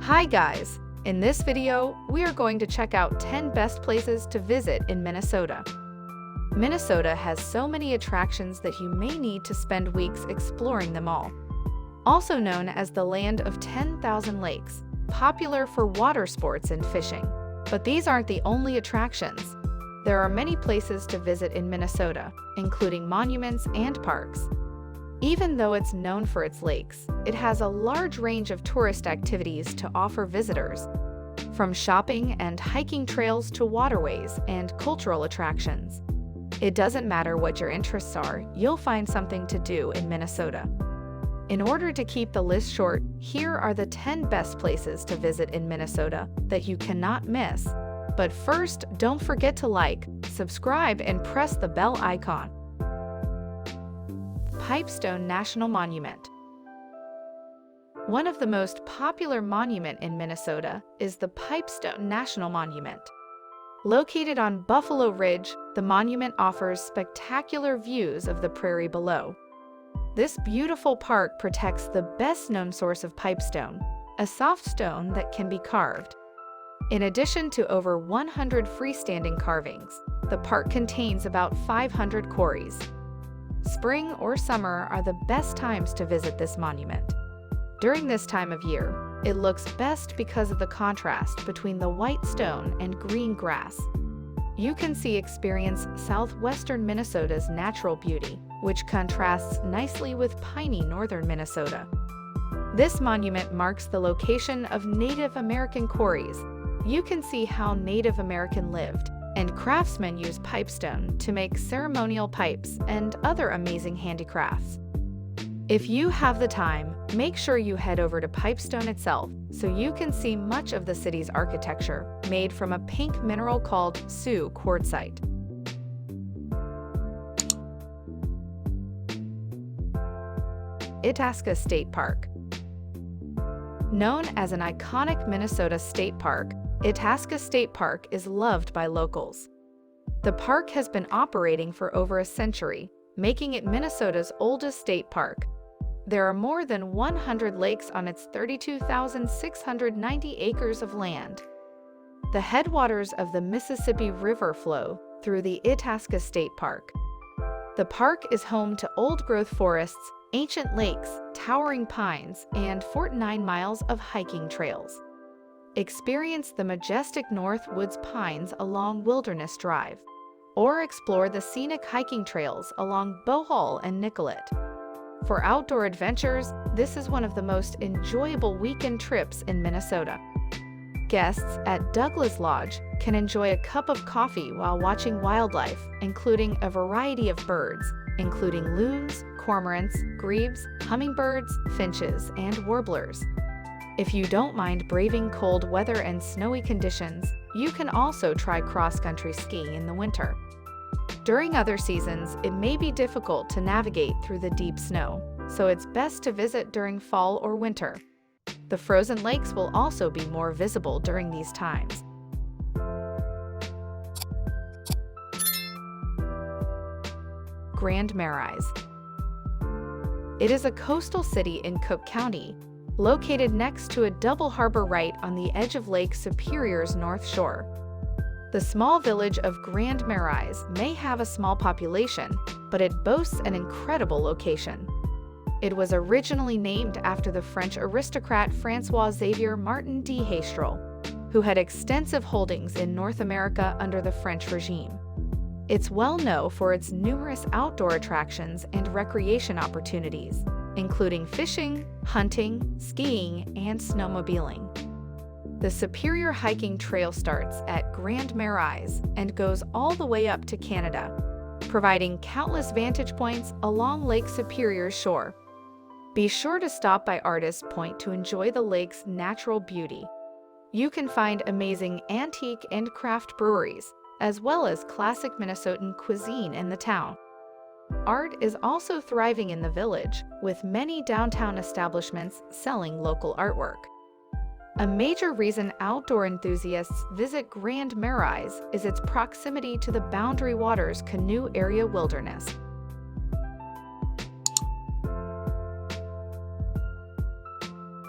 Hi guys! In this video, we are going to check out 10 best places to visit in Minnesota. Minnesota has so many attractions that you may need to spend weeks exploring them all. Also known as the land of 10,000 lakes, popular for water sports and fishing. But these aren't the only attractions. There are many places to visit in Minnesota, including monuments and parks. Even though it's known for its lakes, it has a large range of tourist activities to offer visitors, from shopping and hiking trails to waterways and cultural attractions. It doesn't matter what your interests are, you'll find something to do in Minnesota. In order to keep the list short, here are the 10 best places to visit in Minnesota that you cannot miss. But first, don't forget to like, subscribe, and press the bell icon. Pipestone National Monument. One of the most popular monuments in Minnesota is the Pipestone National Monument. Located on Buffalo Ridge, the monument offers spectacular views of the prairie below. This beautiful park protects the best-known source of pipestone, a soft stone that can be carved. In addition to over 100 freestanding carvings, the park contains about 500 quarries. Spring or summer are the best times to visit this monument. During this time of year, it looks best because of the contrast between the white stone and green grass. You can experience southwestern Minnesota's natural beauty, which contrasts nicely with piney northern Minnesota. This monument marks the location of Native American quarries. You can see how Native American lived, and craftsmen use pipestone to make ceremonial pipes and other amazing handicrafts. If you have the time, make sure you head over to Pipestone itself so you can see much of the city's architecture made from a pink mineral called Sioux quartzite. Itasca State Park. Known as an iconic Minnesota state park, Itasca State Park is loved by locals. The park has been operating for over a century, making it Minnesota's oldest state park. There are more than 100 lakes on its 32,690 acres of land. The headwaters of the Mississippi River flow through the Itasca State Park. The park is home to old-growth forests, ancient lakes, towering pines, and 49 miles of hiking trails. Experience the majestic North Woods pines along Wilderness Drive, or explore the scenic hiking trails along Bohol and Nicollet. For outdoor adventures, this is one of the most enjoyable weekend trips in Minnesota. Guests at Douglas Lodge can enjoy a cup of coffee while watching wildlife, including a variety of birds, including loons, cormorants, grebes, hummingbirds, finches, and warblers. If you don't mind braving cold weather and snowy conditions, you can also try cross-country skiing in the winter. During other seasons, it may be difficult to navigate through the deep snow, so it's best to visit during fall or winter. The frozen lakes will also be more visible during these times. Grand Marais. It is a coastal city in Cook County, located next to a double harbor right on the edge of Lake Superior's North Shore. The small village of Grand Marais may have a small population, but it boasts an incredible location. It was originally named after the French aristocrat François-Xavier Martin de Hastrel, who had extensive holdings in North America under the French regime. It's well known for its numerous outdoor attractions and recreation opportunities, including fishing, hunting, skiing, and snowmobiling. The Superior Hiking Trail starts at Grand Marais and goes all the way up to Canada, providing countless vantage points along Lake Superior's shore. Be sure to stop by Artist Point to enjoy the lake's natural beauty. You can find amazing antique and craft breweries, as well as classic Minnesotan cuisine in the town. Art is also thriving in the village, with many downtown establishments selling local artwork. A major reason outdoor enthusiasts visit Grand Marais is its proximity to the Boundary Waters Canoe Area Wilderness.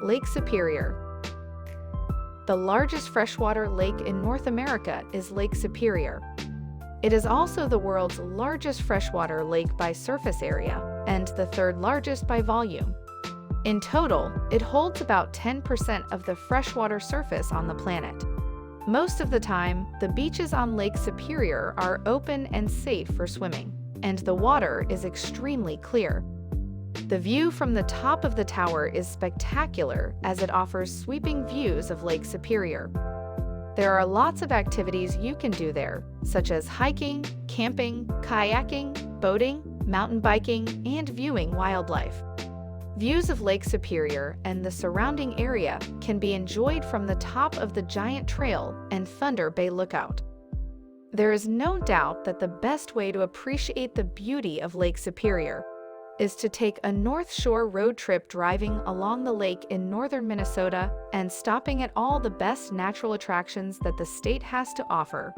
Lake Superior. The largest freshwater lake in North America is Lake Superior. It is also the world's largest freshwater lake by surface area and the third largest by volume. In total, it holds about 10% of the freshwater surface on the planet. Most of the time, the beaches on Lake Superior are open and safe for swimming, and the water is extremely clear. The view from the top of the tower is spectacular as it offers sweeping views of Lake Superior. There are lots of activities you can do there, such as hiking, camping, kayaking, boating, mountain biking, and viewing wildlife. Views of Lake Superior and the surrounding area can be enjoyed from the top of the Giant Trail and Thunder Bay Lookout. There is no doubt that the best way to appreciate the beauty of Lake Superior is to take a North Shore road trip driving along the lake in northern Minnesota and stopping at all the best natural attractions that the state has to offer,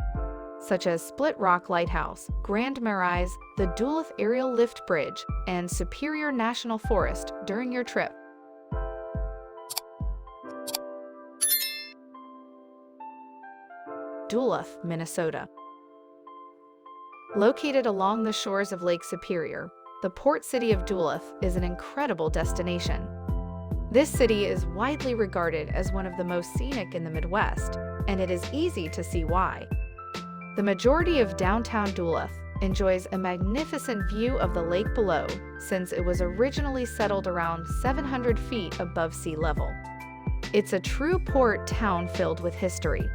such as Split Rock Lighthouse, Grand Marais, the Duluth Aerial Lift Bridge, and Superior National Forest during your trip. Duluth, Minnesota. Located along the shores of Lake Superior, the port city of Duluth is an incredible destination. This city is widely regarded as one of the most scenic in the Midwest, and it is easy to see why. The majority of downtown Duluth enjoys a magnificent view of the lake below, since it was originally settled around 700 feet above sea level. It's a true port town filled with history.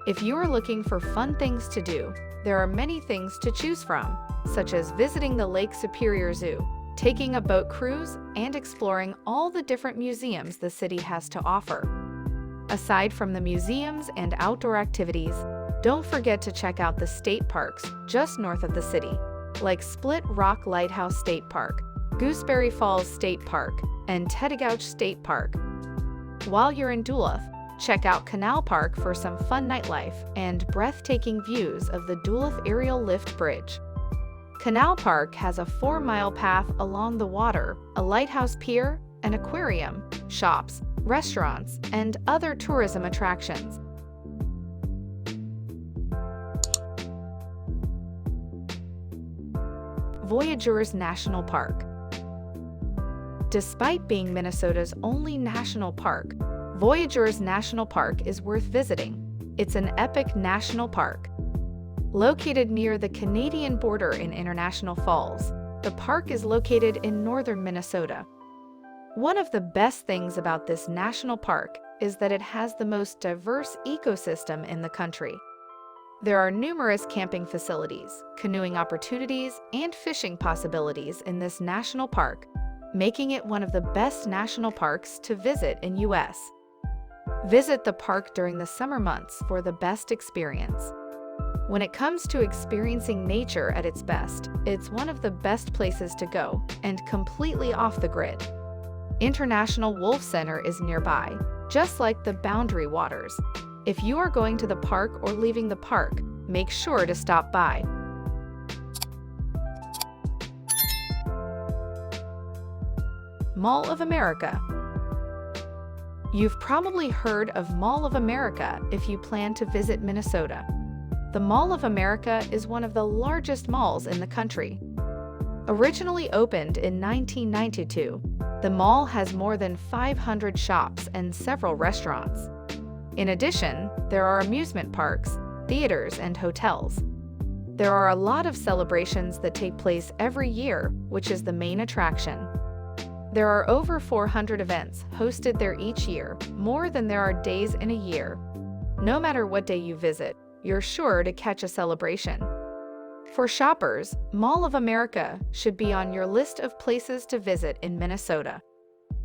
If you are looking for fun things to do, there are many things to choose from, such as visiting the Lake Superior Zoo, taking a boat cruise, and exploring all the different museums the city has to offer. Aside from the museums and outdoor activities, don't forget to check out the state parks just north of the city, like Split Rock Lighthouse State Park, Gooseberry Falls State Park, and Tetigouche State Park. While you're in Duluth, check out Canal Park for some fun nightlife and breathtaking views of the Duluth Aerial Lift Bridge. Canal Park has a 4-mile path along the water, a lighthouse pier, an aquarium, shops, restaurants, and other tourism attractions. Voyageurs National Park. Despite being Minnesota's only national park, Voyageurs National Park is worth visiting. It's an epic national park. Located near the Canadian border in International Falls, the park is located in northern Minnesota. One of the best things about this national park is that it has the most diverse ecosystem in the country. There are numerous camping facilities, canoeing opportunities, and fishing possibilities in this national park, making it one of the best national parks to visit in U.S. Visit the park during the summer months for the best experience. When it comes to experiencing nature at its best, it's one of the best places to go, and completely off the grid. International Wolf Center is nearby, just like the Boundary Waters. If you are going to the park or leaving the park, make sure to stop by. Mall of America. You've probably heard of Mall of America if you plan to visit Minnesota. The Mall of America is one of the largest malls in the country. Originally opened in 1992, the mall has more than 500 shops and several restaurants. In addition, there are amusement parks, theaters, and hotels. There are a lot of celebrations that take place every year, which is the main attraction. There are over 400 events hosted there each year, more than there are days in a year. No matter what day you visit, you're sure to catch a celebration. For shoppers, Mall of America should be on your list of places to visit in Minnesota.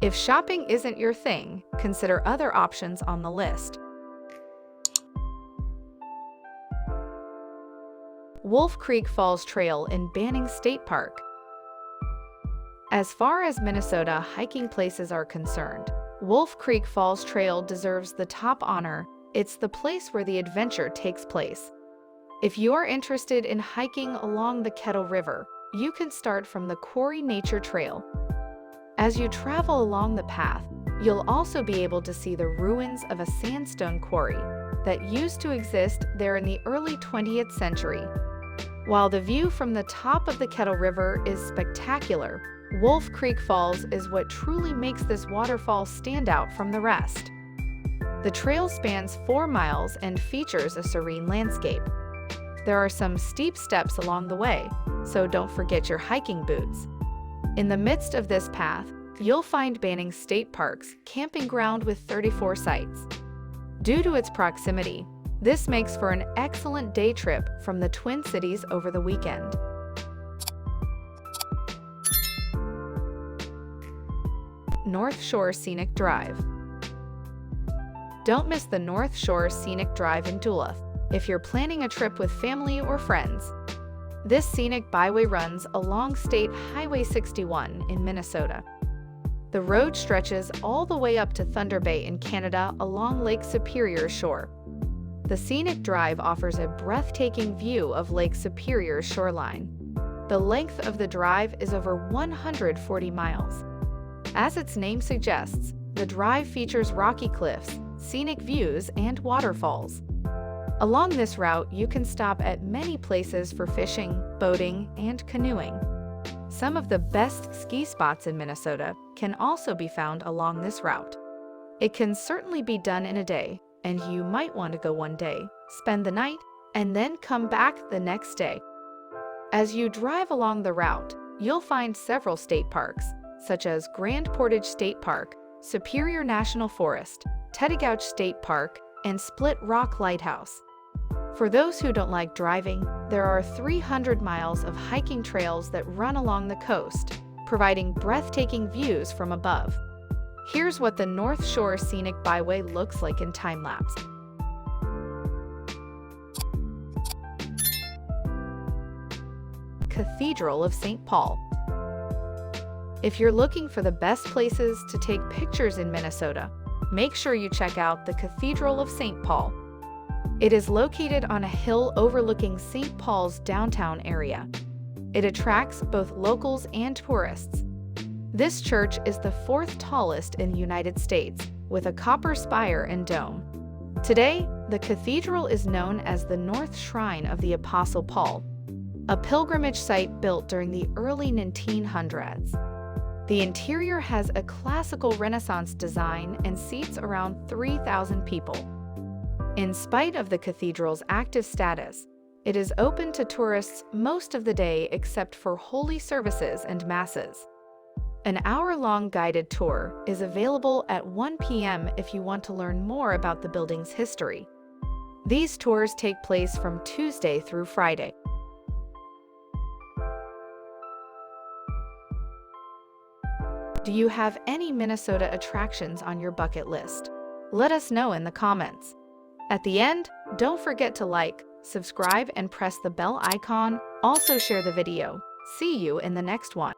If shopping isn't your thing, consider other options on the list. Wolf Creek Falls Trail in Banning State Park. As far as Minnesota hiking places are concerned, Wolf Creek Falls Trail deserves the top honor. It's the place where the adventure takes place. If you're interested in hiking along the Kettle River, you can start from the Quarry Nature Trail. As you travel along the path, You'll also be able to see the ruins of a sandstone quarry that used to exist there in the early 20th century. While the view from the top of the Kettle River is spectacular, Wolf Creek Falls is what truly makes this waterfall stand out from the rest. The trail spans 4 miles and features a serene landscape. There are some steep steps along the way, so don't forget your hiking boots. In the midst of this path, you'll find Banning State Park's camping ground with 34 sites. Due to its proximity, this makes for an excellent day trip from the Twin Cities over the weekend. North Shore Scenic Drive. Don't miss the North Shore Scenic Drive in Duluth if you're planning a trip with family or friends. This scenic byway runs along State Highway 61 in Minnesota. The road stretches all the way up to Thunder Bay in Canada along Lake Superior's shore. The scenic drive offers a breathtaking view of Lake Superior's shoreline. The length of the drive is over 140 miles. As its name suggests, the drive features rocky cliffs, scenic views, and waterfalls. Along this route, you can stop at many places for fishing, boating, and canoeing. Some of the best ski spots in Minnesota can also be found along this route. It can certainly be done in a day, and you might want to go one day, spend the night, and then come back the next day. As you drive along the route, you'll find several state parks, such as Grand Portage State Park, Superior National Forest, Tetigouch State Park, and Split Rock Lighthouse. For those who don't like driving, there are 300 miles of hiking trails that run along the coast, providing breathtaking views from above. Here's what the North Shore Scenic Byway looks like in time-lapse. Cathedral of St. Paul. If you're looking for the best places to take pictures in Minnesota, make sure you check out the Cathedral of St. Paul. It is located on a hill overlooking St. Paul's downtown area. It attracts both locals and tourists. This church is the 4th tallest in the United States, with a copper spire and dome. Today, the cathedral is known as the North Shrine of the Apostle Paul, a pilgrimage site built during the early 1900s. The interior has a classical Renaissance design and seats around 3,000 people. In spite of the cathedral's active status, it is open to tourists most of the day except for holy services and masses. An hour-long guided tour is available at 1 p.m. if you want to learn more about the building's history. These tours take place from Tuesday through Friday. Do you have any Minnesota attractions on your bucket list? Let us know in the comments. At the end, don't forget to like, subscribe, and press the bell icon. Also share the video. See you in the next one.